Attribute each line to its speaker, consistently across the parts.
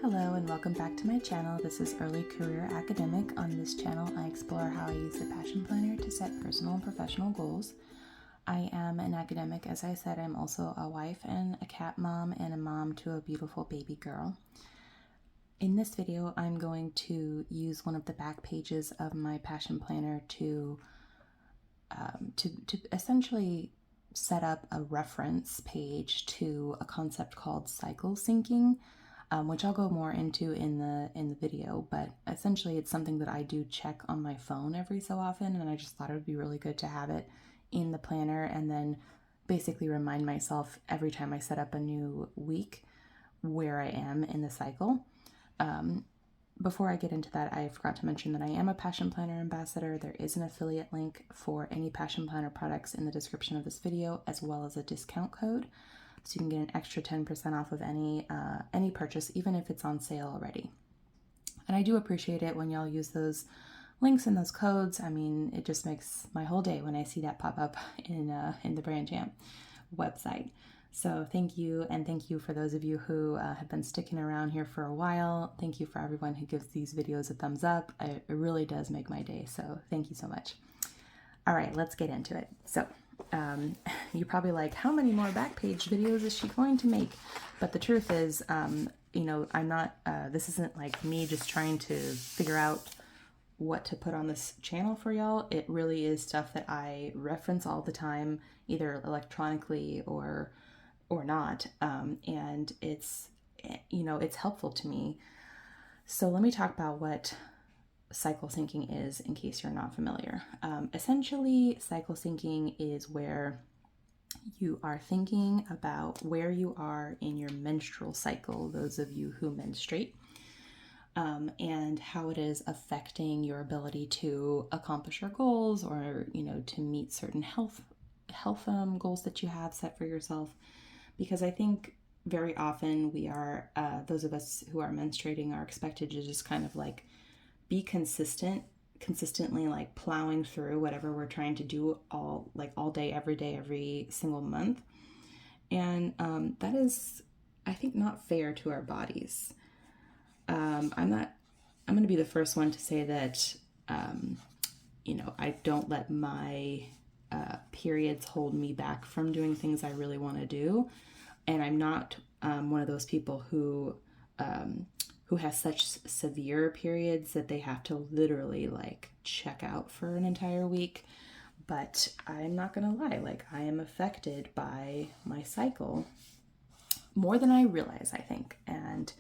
Speaker 1: Hello and welcome back to my channel. This is Early Career Academic. On this channel, I explore how I use the Passion Planner to set personal and professional goals. I am an academic. As I said, I'm also a wife and a cat mom and a mom to a beautiful baby girl. In this video, I'm going to use one of the back pages of my Passion Planner to essentially set up a reference page to a concept called cycle syncing, which I'll go more into in the video, but essentially it's something that I do check on my phone every so often, and I just thought it would be really good to have it in the planner and then basically remind myself every time I set up a new week where I am in the cycle. Before I get into that, I forgot to mention that I am a Passion Planner ambassador. There is an affiliate link for any Passion Planner products in the description of this video, as well as a discount code. So you can get an extra 10% off of any purchase, even if it's on sale already. And I do appreciate it when y'all use those links and those codes. I mean, it just makes my whole day when I see that pop up in the Brand Champ website. So thank you, and thank you for those of you who have been sticking around here for a while. Thank you for everyone who gives these videos a thumbs up. It really does make my day, so thank you so much. All right, let's get into it. So you're probably like, how many more Backpage videos is she going to make? But the truth is, you know, I'm not, this isn't like me just trying to figure out what to put on this channel for y'all. It really is stuff that I reference all the time, either electronically or not, and it's, you know, it's helpful to me. So let me talk about what cycle syncing is in case you're not familiar. Essentially, cycle syncing is where you are thinking about where you are in your menstrual cycle, those of you who menstruate, and how it is affecting your ability to accomplish your goals, or, you know, to meet certain health goals that you have set for yourself. Because I think very often we are, those of us who are menstruating are expected to just kind of like be consistently like plowing through whatever we're trying to do all day, every single month. And that is, I think, not fair to our bodies. I'm going to be the first one to say that, you know, I don't let my periods hold me back from doing things I really want to do. And I'm not one of those people who has such severe periods that they have to literally like check out for an entire week. But I'm not gonna lie, like, I am affected by my cycle more than I realize, I think. And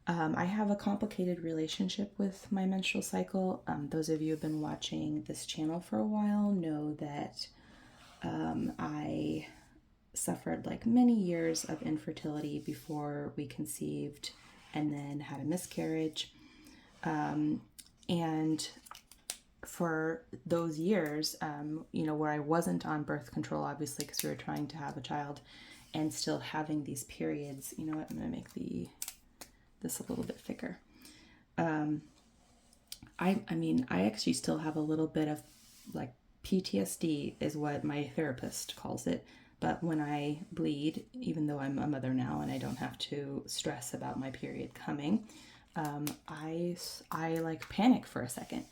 Speaker 1: I have a complicated relationship with my menstrual cycle. Those of you who have been watching this channel for a while know that I suffered like many years of infertility before we conceived, and then had a miscarriage. And for those years, you know, where I wasn't on birth control, obviously, because we were trying to have a child, and still having these periods, you know what, I'm going to make this a little bit thicker. I mean, I actually still have a little bit of like PTSD is what my therapist calls it. But when I bleed, even though I'm a mother now and I don't have to stress about my period coming, I like panic for a second.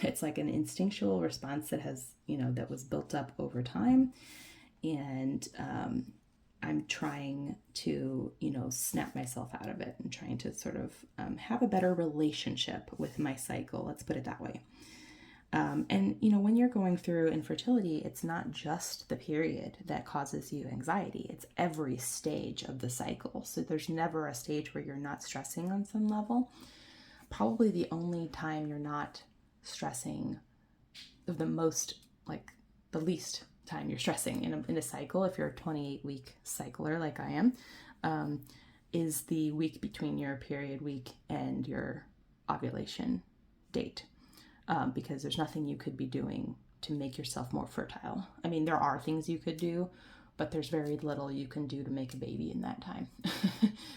Speaker 1: It's like an instinctual response that has, you know, that was built up over time. And I'm trying to, you know, snap myself out of it and trying to sort of have a better relationship with my cycle. Let's put it that way. And, you know, when you're going through infertility, it's not just the period that causes you anxiety. It's every stage of the cycle. So there's never a stage where you're not stressing on some level. Probably the only time you're not stressing, the least time you're stressing in a cycle, if you're a 28-week cycler like I am, is the week between your period week and your ovulation date. Because there's nothing you could be doing to make yourself more fertile. I mean, there are things you could do, but there's very little you can do to make a baby in that time.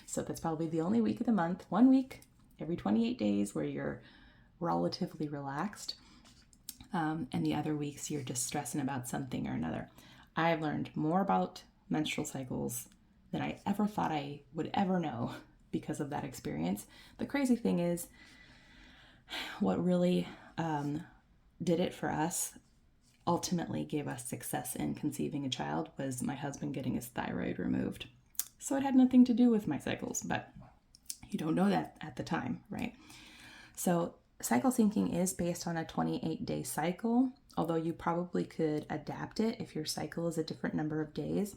Speaker 1: So that's probably the only week of the month, 1 week every 28 days where you're relatively relaxed. And the other weeks you're just stressing about something or another. I've learned more about menstrual cycles than I ever thought I would ever know because of that experience. The crazy thing is, what really did it for us, ultimately gave us success in conceiving a child, was my husband getting his thyroid removed. So it had nothing to do with my cycles, but you don't know that at the time, right? So cycle syncing is based on a 28-day cycle, although you probably could adapt it if your cycle is a different number of days.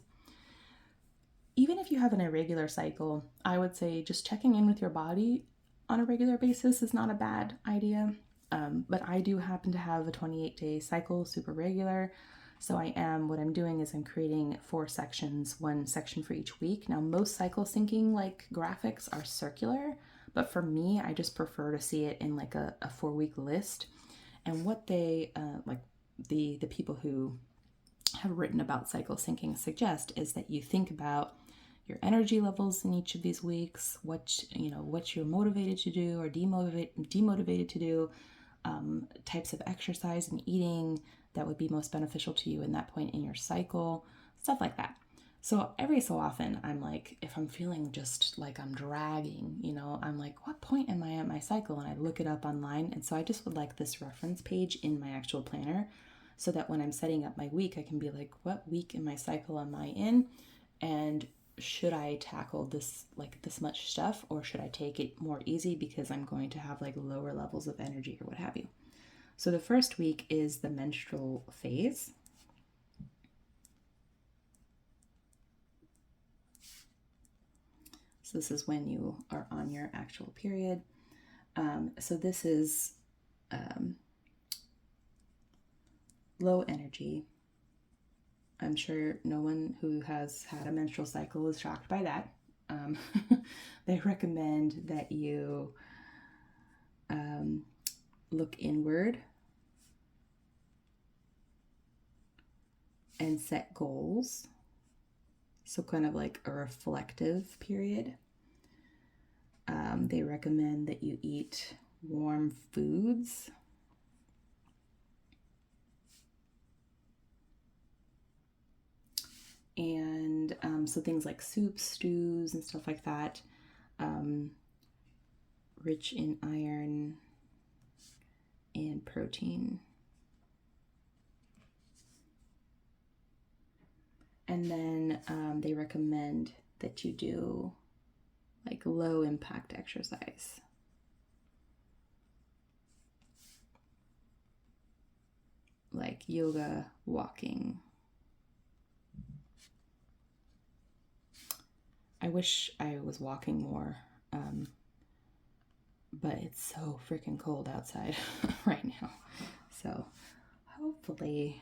Speaker 1: Even if you have an irregular cycle, I would say just checking in with your body on a regular basis is not a bad idea. But I do happen to have a 28-day cycle, super regular. So what I'm doing is I'm creating 4 sections, 1 section for each week. Now, most cycle syncing like graphics are circular, but for me, I just prefer to see it in like a 4-week list. And what they, like the people who have written about cycle syncing suggest is that you think about your energy levels in each of these weeks, what you're motivated to do or demotivated to do, types of exercise and eating that would be most beneficial to you in that point in your cycle, stuff like that. So every so often, I'm like, if I'm feeling just like I'm dragging, I'm like, what point am I at my cycle? And I look it up online. And so I just would like this reference page in my actual planner so that when I'm setting up my week, I can be like, what week in my cycle am I in? And should I tackle this much stuff, or should I take it more easy because I'm going to have like lower levels of energy or what have you? So the first week is the menstrual phase. So this is when you are on your actual period. So this is low energy. I'm sure no one who has had a menstrual cycle is shocked by that. They recommend that you look inward and set goals. So kind of like a reflective period. They recommend that you eat warm foods. And so things like soups, stews, and stuff like that, rich in iron and protein. And then they recommend that you do like low impact exercise. Like yoga, walking. I wish I was walking more, but it's so freaking cold outside right now. So hopefully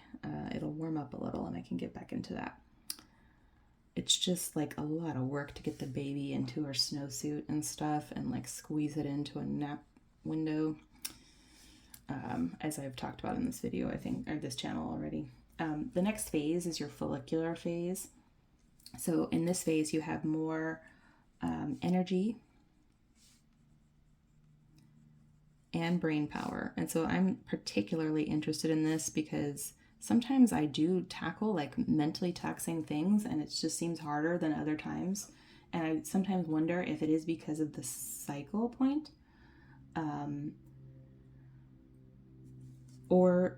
Speaker 1: it'll warm up a little and I can get back into that. It's just like a lot of work to get the baby into her snowsuit and stuff and like squeeze it into a nap window. As I've talked about in this video, I think, or this channel already. The next phase is your follicular phase. So in this phase, you have more energy and brain power. And so I'm particularly interested in this because sometimes I do tackle like mentally taxing things and it just seems harder than other times. And I sometimes wonder if it is because of the cycle point. Or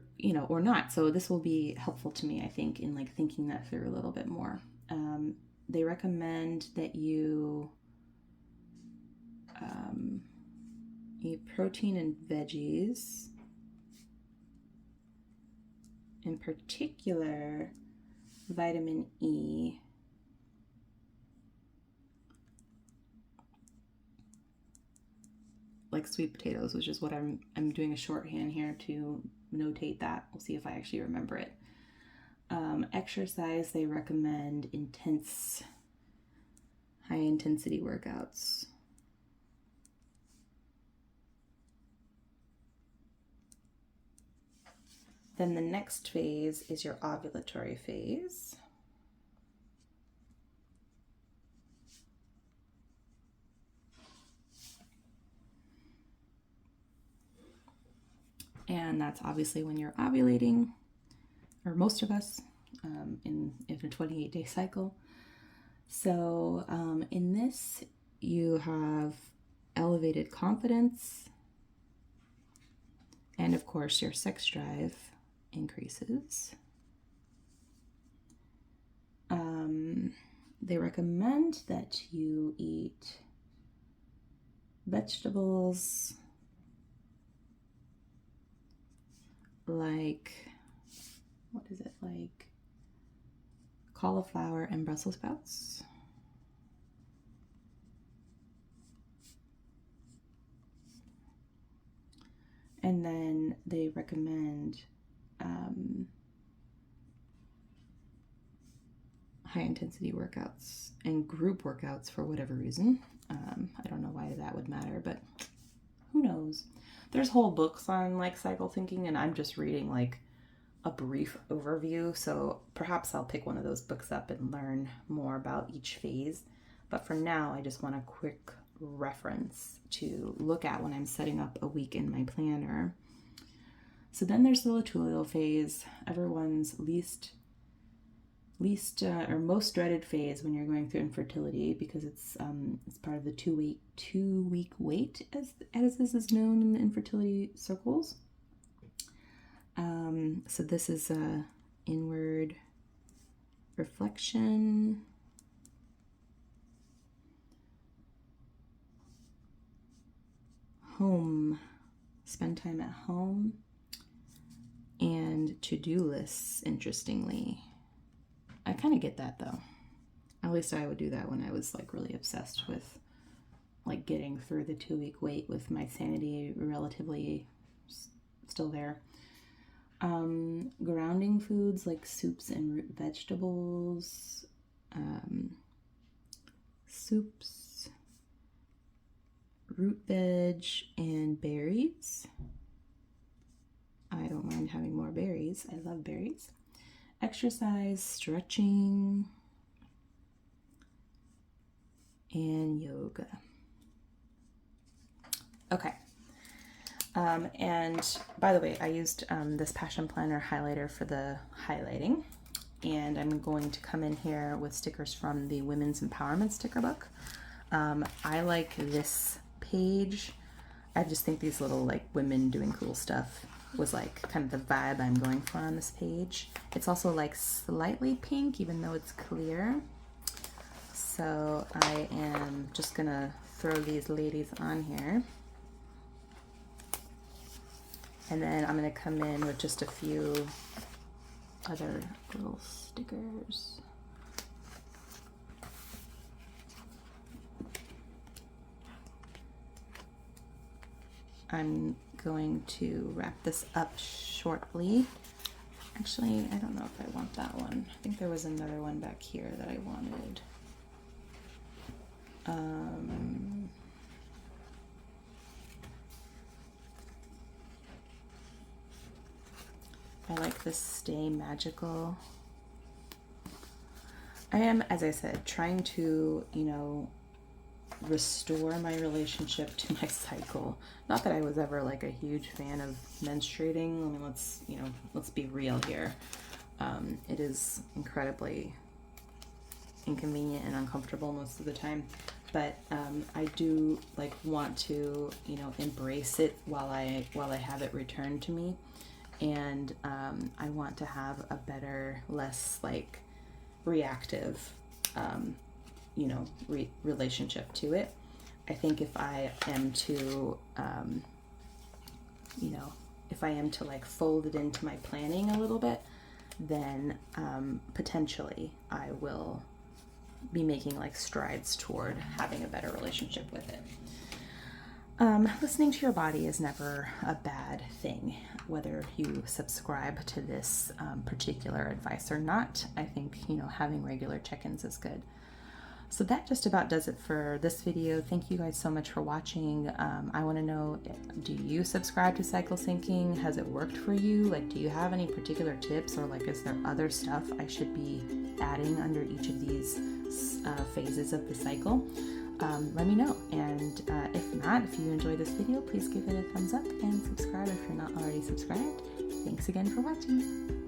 Speaker 1: not. So this will be helpful to me, I think, in like thinking that through a little bit more. They recommend that you eat protein and veggies. In particular, vitamin E. Like sweet potatoes, which is what I'm doing a shorthand here to notate that. We'll see if I actually remember it. Exercise, they recommend high intensity workouts. Then the next phase is your ovulatory phase. And that's obviously when you're ovulating, or most of us, in a 28-day cycle. So in this, you have elevated confidence, and of course your sex drive increases. They recommend that you eat vegetables like, what is it, like cauliflower and Brussels sprouts. And then they recommend high intensity workouts and group workouts for whatever reason. I don't know why that would matter, but who knows? There's whole books on like cycle thinking, and I'm just reading like a brief overview, so perhaps I'll pick one of those books up and learn more about each phase. But for now, I just want a quick reference to look at when I'm setting up a week in my planner. So then there's the luteal phase, everyone's least or most dreaded phase when you're going through infertility, because it's part of the two week wait, as this is known in the infertility circles. So this is inward reflection, home, spend time at home, and to-do lists, interestingly. I kind of get that though. At least I would do that when I was like really obsessed with like getting through the 2 week wait with my sanity relatively still there. Grounding foods like soups and root vegetables, soups, root veg, and berries. I don't mind having more berries. I love berries. Exercise, stretching, and yoga. Okay. And by the way, I used this Passion Planner highlighter for the highlighting, and I'm going to come in here with stickers from the Women's Empowerment sticker book. I like this page. I just think these little like women doing cool stuff was like kind of the vibe I'm going for on this page. It's also like slightly pink, even though it's clear. So I am just gonna throw these ladies on here. And then I'm gonna come in with just a few other little stickers. I'm going to wrap this up shortly. Actually, I don't know if I want that one. I think there was another one back here that I wanted. I like this Stay Magical. I am, as I said, trying to, restore my relationship to my cycle. Not that I was ever like a huge fan of menstruating. I mean, let's be real here. It is incredibly inconvenient and uncomfortable most of the time, but I do like want to, embrace it while I have it returned to me. And I want to have a better, less like reactive relationship to it. I think if I am to like fold it into my planning a little bit, then potentially I will be making like strides toward having a better relationship with it. Listening to your body is never a bad thing, whether you subscribe to this particular advice or not. I think, having regular check-ins is good. So that just about does it for this video. Thank you guys so much for watching. I want to know, do you subscribe to cycle syncing? Has it worked for you? Like, do you have any particular tips, or like, is there other stuff I should be adding under each of these phases of the cycle? Let me know. And if not, if you enjoyed this video, please give it a thumbs up and subscribe if you're not already subscribed. Thanks again for watching.